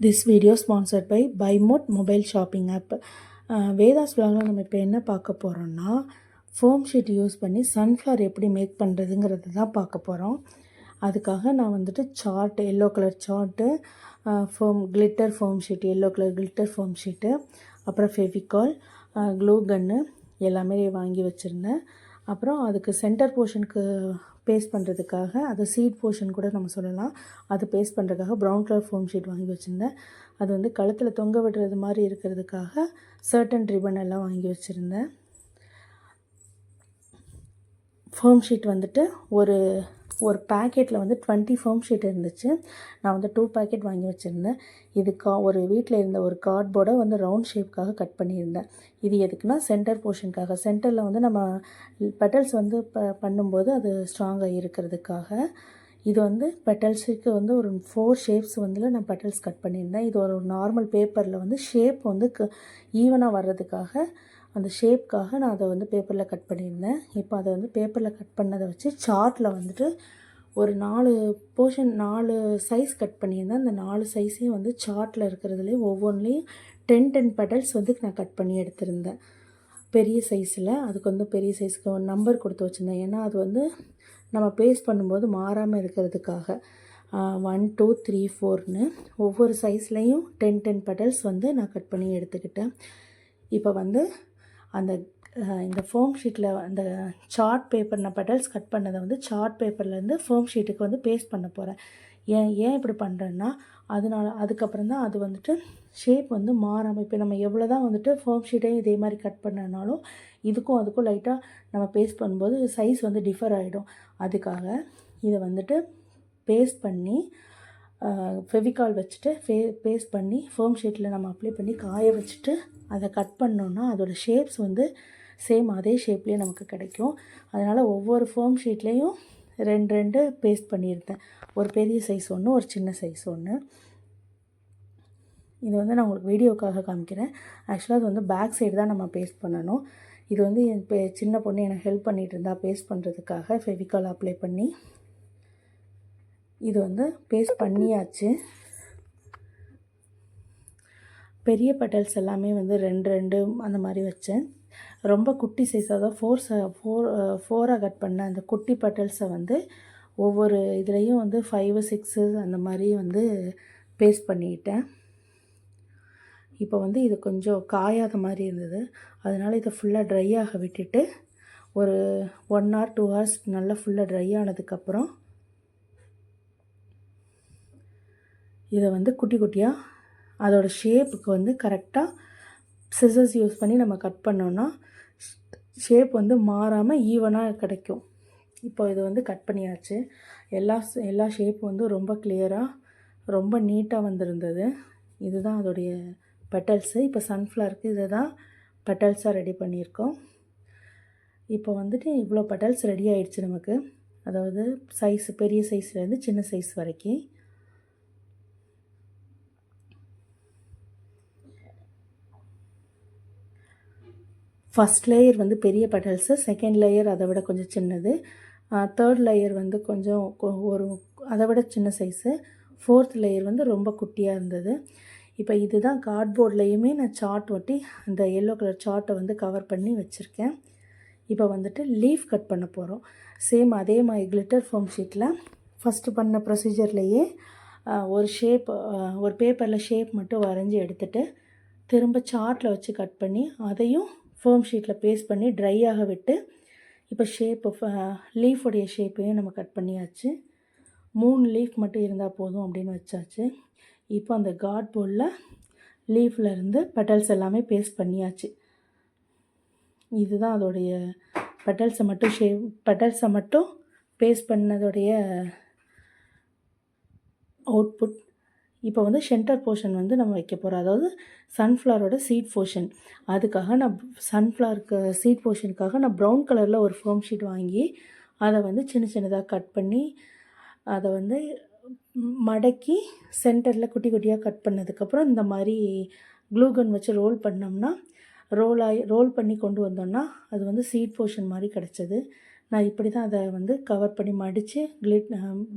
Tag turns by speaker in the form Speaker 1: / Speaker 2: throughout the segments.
Speaker 1: This video sponsored by BuyMode mobile shopping app. Vedas vlogல நம்ம இப்போ என்ன பார்க்க போகிறோம்னா ஃபோம் ஷீட் யூஸ் பண்ணி சன்ஃப்ளவர் எப்படி மேக் பண்ணுறதுங்கிறது தான் பார்க்க போகிறோம். அதுக்காக நான் வந்துட்டு chart yellow colour chart, glitter foam sheet, yellow colour glitter foam sheet, அப்புறம் ஃபெவிகால், க்ளூ கன்னு எல்லாமே வாங்கி வச்சுருந்தேன். அப்புறம் அதுக்கு சென்டர் போர்ஷனுக்கு பேஸ்ட் பண்ணுறதுக்காக, அது சீட் போர்ஷன் கூட நம்ம சொல்லலாம், அது பேஸ்ட் பண்ணுறதுக்காக ப்ரௌன் கலர் ஃபோம் ஷீட் வாங்கி வச்சுருந்தேன். அது வந்து கழுத்தில் தொங்க விடுறது மாதிரி இருக்கிறதுக்காக சர்டன் ரிப்பன் எல்லாம் வாங்கி வச்சுருந்தேன். ஃபோம் ஷீட் வந்துட்டு ஒரு பேக்கெட்டில் வந்து 20 ஃபோம் ஷீட் இருந்துச்சு. நான் வந்து 2 பேக்கெட் வாங்கி வச்சுருந்தேன். இது ஒரு வீட்டில் இருந்த ஒரு கார்ட்போர்டை வந்து ரவுண்ட் ஷேப்காக கட் பண்ணியிருந்தேன். இது எதுக்குன்னா சென்டர் போர்ஷனுக்காக, சென்டரில் வந்து நம்ம பெட்டல்ஸ் வந்து பண்ணும்போது அது ஸ்ட்ராங்காக இருக்கிறதுக்காக. இது வந்து பெட்டல்ஸுக்கு வந்து ஒரு 4 ஷேப்ஸ் வந்து நான் பெட்டல்ஸ் கட் பண்ணியிருந்தேன். இது ஒரு நார்மல் பேப்பரில் வந்து ஷேப் வந்து ஈவனாக வர்றதுக்காக, அந்த ஷேப்காக நான் அதை வந்து பேப்பரில் கட் பண்ணியிருந்தேன். இப்போ அதை வந்து பேப்பரில் கட் பண்ணதை வச்சு சார்ட்டில் வந்துட்டு ஒரு 4 சைஸ் கட் பண்ணியிருந்தேன். அந்த 4 சைஸையும் வந்து சார்ட்டில் இருக்கிறதுலேயும் ஒவ்வொன்றிலையும் 10 பெட்டல்ஸ் வந்து நான் கட் பண்ணி எடுத்திருந்தேன். பெரிய சைஸில் அதுக்கு வந்து பெரிய சைஸுக்கு ஒரு நம்பர் கொடுத்து வச்சுருந்தேன். ஏன்னா அது வந்து நம்ம பேஸ்ட் பண்ணும்போது மாறாமல் இருக்கிறதுக்காக 1 2 3 4ன்னு ஒவ்வொரு சைஸ்லேயும் 10 பெட்டல்ஸ் வந்து நான் கட் பண்ணி எடுத்துக்கிட்டேன். இப்போ வந்து இந்த ஃபோம் ஷீட்டில் அந்த சார்ட் பேப்பர், நான் பெட்டல்ஸ் கட் பண்ணதை வந்து சார்ட் பேப்பர்லேருந்து ஃபோம் ஷீட்டுக்கு வந்து பேஸ்ட் பண்ண போகிறேன். ஏன் இப்படி பண்ணுறேன்னா, அதுக்கப்புறம் தான் அது வந்துட்டு ஷேப் வந்து மாறாமல், இப்போ நம்ம எவ்வளோ தான் வந்துட்டு ஃபோம் ஷீட்டையும் இதே மாதிரி கட் பண்ணனாலும் இதுக்கும் லைட்டாக நம்ம பேஸ்ட் பண்ணும்போது சைஸ் வந்து டிஃபர் ஆகிடும். அதுக்காக இதை வந்துட்டு பேஸ்ட் பண்ணி ஃபெவிகால் வச்சுட்டு பேஸ்ட் பண்ணி ஃபோம் ஷீட்டில் நம்ம அப்ளை பண்ணி காய வச்சுட்டு அதை கட் பண்ணோன்னா அதோடய ஷேப்ஸ் வந்து சேம் அதே ஷேப்லேயே நமக்கு கிடைக்கும். அதனால் ஒவ்வொரு ஃபோம் ஷீட்லேயும் 2 பேஸ்ட் பண்ணியிருந்தேன். ஒரு பெரிய சைஸ் ஒன்று, ஒரு சின்ன சைஸ் ஒன்று. இது வந்து நான் உங்களுக்கு வீடியோக்காக காமிக்கிறேன். ஆக்சுவலாக அது வந்து பேக் சைடு தான் நம்ம பேஸ்ட் பண்ணணும். இது வந்து என் சின்ன பொண்ணு எனக்கு ஹெல்ப் பண்ணிகிட்டு இருந்தால் பேஸ்ட் பண்ணுறதுக்காக ஃபெவிகால் அப்ளை பண்ணி இது வந்து பேஸ்ட் பண்ணியாச்சு. பெரிய பெட்டல்ஸ் எல்லாமே வந்து 2 அந்த மாதிரி வச்சேன். ரொம்ப குட்டி சைஸ், அதாவது 4ஆக கட் பண்ண அந்த குட்டி பெட்டல்ஸை வந்து ஒவ்வொரு இதுலேயும் வந்து 5 6 அந்த மாதிரி வந்து பேஸ்ட் பண்ணிக்கிட்டேன். இப்போ வந்து இது கொஞ்சம் காயாத மாதிரி இருந்தது. அதனால் இதை ஃபுல்லாக ட்ரை ஆக விட்டுட்டு ஒரு 1 hour 2 hours நல்லா ஃபுல்லாக ட்ரை ஆனதுக்கப்புறம் இதை வந்து குட்டி குட்டியாக அதோடய ஷேப்புக்கு வந்து கரெக்டாக சிசர்ஸ் யூஸ் பண்ணி நம்ம கட் பண்ணோன்னா ஷேப் வந்து மாறாமல் ஈவனாக கிடைக்கும். இப்போ இது வந்து கட் பண்ணியாச்சு. எல்லா ஷேப்பும் வந்து ரொம்ப கிளியராக ரொம்ப நீட்டாக வந்திருந்தது. இதுதான் அதோடைய பெட்டல்ஸு. இப்போ சன்ஃப்ளவருக்கு இதை தான் பெட்டல்ஸாக ரெடி பண்ணியிருக்கோம். இப்போ வந்துட்டு இவ்வளோ பெட்டல்ஸ் ரெடி ஆகிடுச்சு நமக்கு. அதாவது சைஸ் பெரிய சைஸ்லேருந்து சின்ன சைஸ் வரைக்கும். ஃபஸ்ட் லேயர் வந்து பெரிய பெட்டல்ஸு, செகண்ட் லேயர் அதை விட கொஞ்சம் சின்னது, தேர்ட் லேயர் வந்து கொஞ்சம் அதை விட சின்ன சைஸு, ஃபோர்த் லேயர் வந்து ரொம்ப குட்டியாக இருந்தது. இப்போ இதுதான் கார்ட்போர்ட்லேயுமே நான் சார்ட் ஒட்டி அந்த எல்லோ கலர் சார்ட்டை வந்து கவர் பண்ணி வச்சுருக்கேன். இப்போ வந்துட்டு லீஃப் கட் பண்ண போகிறோம். சேம் அதே மாதிரி கிளிட்டர் ஃபோம் ஷீட்டில் ஃபஸ்ட்டு பண்ண ப்ரொசீஜர்லேயே ஒரு பேப்பரில் ஷேப் மட்டும் வரைஞ்சி எடுத்துகிட்டு திரும்ப சார்ட்டில் வச்சு கட் பண்ணி அதையும் ஃபோம் ஷீட்டில் பேஸ்ட் பண்ணி ட்ரை ஆக விட்டு இப்போ லீஃபுடைய ஷேப்பையும் நம்ம கட் பண்ணியாச்சு. 3 லீஃப் மட்டும் இருந்தால் போதும் அப்படின்னு வச்சாச்சு. இப்போ அந்த கார்ட்போர்டில் லீஃபில் இருந்து பெட்டல்ஸ் எல்லாமே பேஸ்ட் பண்ணியாச்சு. இதுதான் அதோடைய பெட்டல்ஸை மட்டும் பேஸ்ட் பண்ணதோடைய அவுட்புட். இப்போ வந்து சென்டர் போர்ஷன் வந்து நம்ம வைக்க போகிறோம். அதாவது சன்ஃப்ளவரோட சீட் போர்ஷன். அதுக்காக நான் சன்ஃப்ளவருக்கு சீட் போர்ஷனுக்காக நான் ப்ரௌன் கலரில் ஒரு ஃபோம் ஷீட் வாங்கி அதை வந்து சின்னதாக கட் பண்ணி அதை வந்து மடக்கி சென்டரில் குட்டி குட்டியாக கட் பண்ணதுக்கப்புறம் இந்த மாதிரி க்ளூகன் வச்சு ரோல் பண்ணோம்னா ரோல் பண்ணி கொண்டு வந்தோம்னா அது வந்து சீட் போர்ஷன் மாதிரி கிடச்சிது. நான் இப்படி தான் அதை வந்து கவர் பண்ணி மடித்து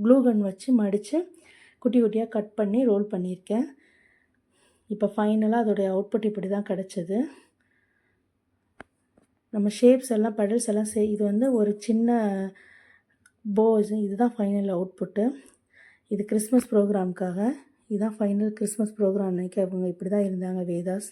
Speaker 1: க்ளூகன் வச்சு மடித்து குட்டி குட்டியாக கட் பண்ணி ரோல் பண்ணியிருக்கேன். இப்போ ஃபைனலாக அதோடைய அவுட்புட் இப்படி தான் கிடச்சிது. நம்ம ஷேப்ஸ் எல்லாம் பெடல்ஸ் எல்லாம் இது வந்து ஒரு சின்ன போஸ். இதுதான் ஃபைனல் அவுட்புட்டு. இது கிறிஸ்மஸ் ப்ரோக்ராமுக்காக இதுதான் ஃபைனல் கிறிஸ்மஸ் ப்ரோக்ராம் அன்னைக்கு அவங்க இப்படி தான் இருந்தாங்க வேதாஸ்.